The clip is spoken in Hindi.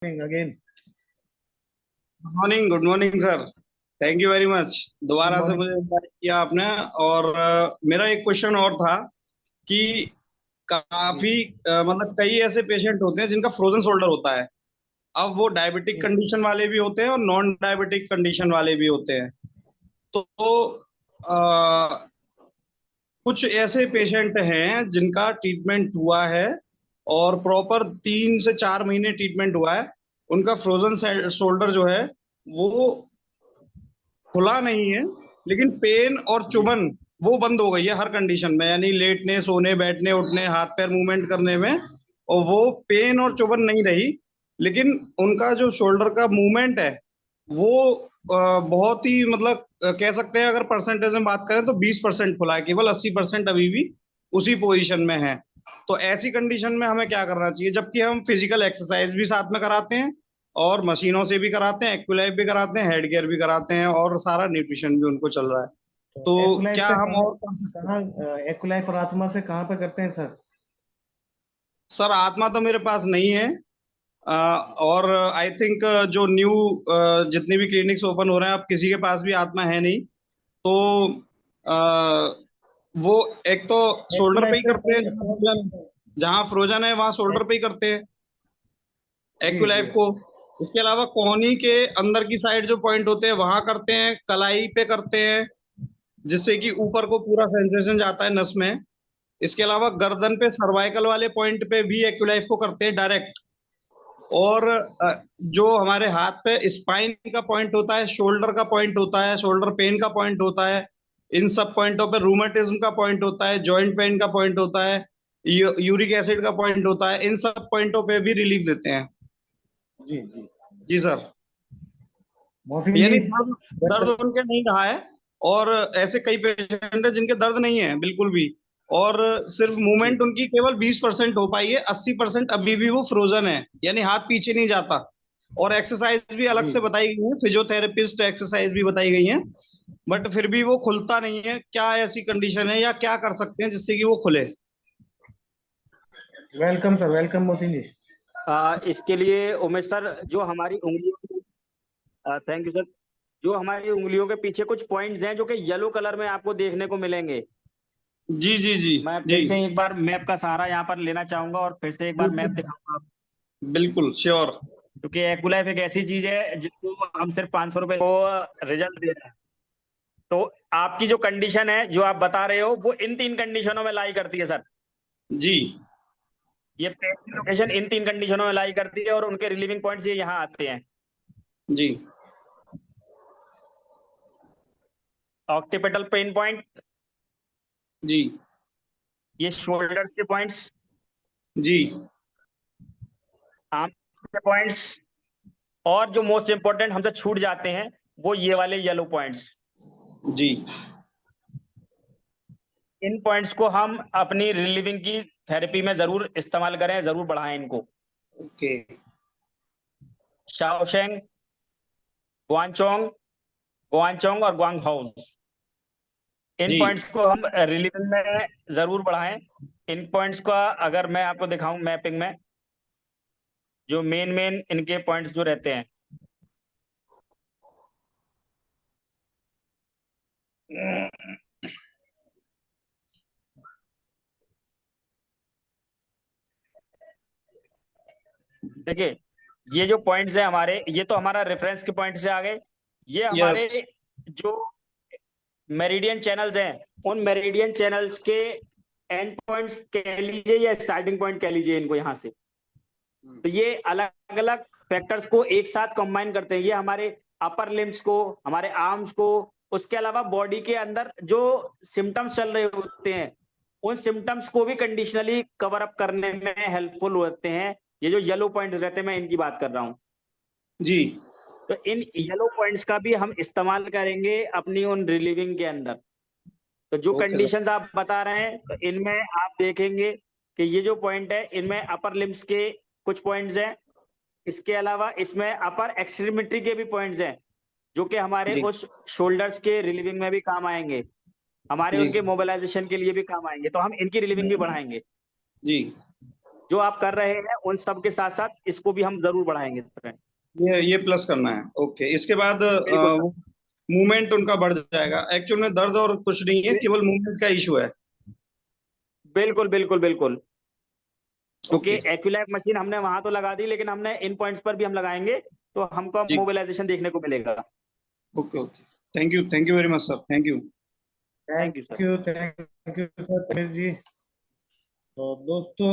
Again. Good morning sir. Thank you very much. Good दोबारा से मॉर्निंग। मुझे इनवाइट किया आपने। और मेरा एक क्वेश्चन और था कि जी काफी मतलब कई ऐसे पेशेंट होते हैं जिनका फ्रोजन शोल्डर होता है। अब वो डायबिटिक जी कंडीशन वाले भी होते हैं और नॉन डायबिटिक कंडीशन वाले भी होते हैं। तो अ, कुछ ऐसे पेशेंट हैं जिनका ट्रीटमेंट हुआ है और प्रॉपर 3 से 4 महीने ट्रीटमेंट हुआ है। उनका फ्रोजन शोल्डर जो है वो खुला नहीं है, लेकिन पेन और जी चुभन वो बंद हो गई है हर कंडीशन में, यानी लेटने सोने बैठने उठने हाथ पैर मूवमेंट करने में। और वो पेन और चुभन नहीं रही, लेकिन उनका जो शोल्डर का मूवमेंट है वो बहुत ही मतलब कह सकते हैं, अगर परसेंटेज में बात करें तो 20% खुला है, केवल 80% अभी भी उसी पोजीशन में है। तो ऐसी कंडीशन में हमें क्या करना चाहिए, जबकि हम फिजिकल एक्सरसाइज भी साथ में कराते हैं और मशीनों से भी कराते हैं, एक्विलाइफ भी कराते हैं, हेड गियर भी कराते हैं और सारा न्यूट्रिशन भी उनको चल रहा है। तो तो एक्वलाइफ क्या से हम और कहाँ एक्वलाइफ और आत्मा से कहाँ पे करते हैं सर? सर, आत्मा तो मेरे पास नहीं है। अ, और आई थिंक जो न्यू जितनी भी क्लिनिक्स ओपन हो रहे हैं अब किसी के पास भी आत्मा है नहीं। तो अ, वो एक तो शोल्डर पे एक्वलाइफ ही से करते हैं, जहाँ फ्रोजन है वहां शोल्डर पे ही करते हैं जी जी एक्विलाइफ को। इसके अलावा कोहनी के अंदर की साइड जो पॉइंट होते हैं वहां करते हैं, कलाई पे करते हैं, जिससे कि ऊपर को पूरा सेंसेशन जाता है नस में। इसके अलावा गर्दन पे सर्वाइकल वाले पॉइंट पे भी एक्यूलाइफ को करते हैं डायरेक्ट। और जो हमारे हाथ पे स्पाइन का पॉइंट होता है, शोल्डर का पॉइंट होता है, शोल्डर पेन का पॉइंट होता है, इन सब पॉइंटों पे रूमेटिज्म का पॉइंट होता है, जॉइंट पेन का पॉइंट होता है, यूरिक एसिड का पॉइंट होता है, इन सब पॉइंटों पे भी रिलीफ देते हैं। जी जी। जी सर। मोहसिन जी। यानी दर्द दर्द उनके नहीं रहा है। और ऐसे कई पेशेंट है जिनके दर्द नहीं है बिल्कुल भी, और सिर्फ जी मूवमेंट उनकी केवल 20% हो पाई है, 80% अभी भी वो फ्रोजन है, यानी हाथ पीछे नहीं जाता। और एक्सरसाइज भी अलग जी से जी। बताई गई है, फिजियोथेरेपिस्ट एक्सरसाइज भी बताई गई है, बट फिर भी वो खुलता नहीं है। क्या ऐसी कंडीशन है या क्या कर सकते हैं जिससे कि वो खुले? वेलकम सर, वेलकम मोहसिन जी। इसके लिए उमेश सर, जो हमारी उंगलियों, थैंक यू सर, जो हमारी उंगलियों के पीछे कुछ पॉइंट्स हैं जो कि येलो कलर में आपको देखने को मिलेंगे। जी जी जी। मैं जी फिर से एक बार मैप का सहारा यहाँ पर लेना चाहूंगा और फिर से एक बार मैप दिखाऊंगा, बिल्कुल श्योर। क्योंकि एक्वलाइफ एक ऐसी चीज है जिसको हम सिर्फ 500 रुपए को रिजल्ट दे रहे हैं। तो आपकी जो कंडीशन है जो आप बता रहे हो वो इन 3 कंडीशनों में लाई करती है सर। जी ये पेन की लोकेशन इन 3 कंडीशनों में लाई करती है और उनके रिलीविंग पॉइंट्स ये यहाँ आते हैं। जी ऑक्सीपिटल पेन पॉइंट, जी ये शोल्डर के पॉइंट्स, जी आर्म के पॉइंट्स, और जो मोस्ट इंपॉर्टेंट हमसे छूट जाते हैं वो ये वाले येलो पॉइंट्स। जी। इन पॉइंट्स को हम अपनी रिलीविंग की थेरेपी में जरूर इस्तेमाल करें, जरूर बढ़ाएं इनको। ओके। शाओशेंग, गुआनचोंग, गुआनचोंग और गुआंग हाउस, इन जी पॉइंट्स को हम रिलीविंग में जरूर बढ़ाएं। इन पॉइंट्स का अगर मैं आपको दिखाऊं मैपिंग में, जो मेन मेन इनके पॉइंट्स जो रहते हैं, देखिए ये जो पॉइंट्स हैं हमारे, ये तो हमारा रेफरेंस के पॉइंट से आ गए। ये यस। हमारे जो मेरिडियन चैनल्स हैं, उन मेरिडियन चैनल्स के एंड पॉइंट्स कह लीजिए या स्टार्टिंग पॉइंट कह लीजिए इनको यहाँ से। तो ये अलग अलग फैक्टर्स को एक साथ कंबाइन करते हैं। ये हमारे अपर लिम्स को, हमारे आर्म्स को, उसके अलावा बॉडी के अंदर जो सिम्टम्स चल रहे होते हैं उन सिम्टम्स को भी कंडीशनली कवर अप करने में हेल्पफुल होते हैं। ये जो येलो पॉइंट रहते हैं मैं इनकी बात कर रहा हूँ। जी तो इन येलो पॉइंट्स का भी हम इस्तेमाल करेंगे अपनी उन रिलीविंग के अंदर। तो जो ओके सर। कंडीशंस आप बता रहे हैं तो इनमें आप देखेंगे कि ये जो पॉइंट है इनमें अपर लिम्स के कुछ पॉइंट्स हैं। इसके अलावा इसमें अपर एक्सट्रीमिटी के भी पॉइंट्स हैं जो कि हमारे जी उस शोल्डर्स के रिलीविंग में भी काम आएंगे, हमारे जी उनके मोबिलाइजेशन के लिए भी काम आएंगे। तो हम इनकी रिलीविंग भी बढ़ाएंगे। जी जो आप कर रहे हैं उन सब के साथ साथ इसको भी हम जरूर बढ़ाएंगे फ्रेंड। ये प्लस करना है। ओके, इसके बाद बिल्कुल मूवमेंट उनका बढ़ जाएगा। एक्चुअल में दर्द और कुछ नहीं है, केवल मूवमेंट का इशू है। बिल्कुल बिल्कुल बिल्कुल। क्योंकि ओके एक्यूलैब मशीन हमने वहां तो लगा दी, लेकिन हमने इन पॉइंट्स पर भी हम लगाएंगे तो हमको जी। मोबिलाइजेशन देखने को मिलेगा। Okay okay, thank you very much sir, thank you. Thank you sir. Thank you sir Tej ji. तो दोस्तों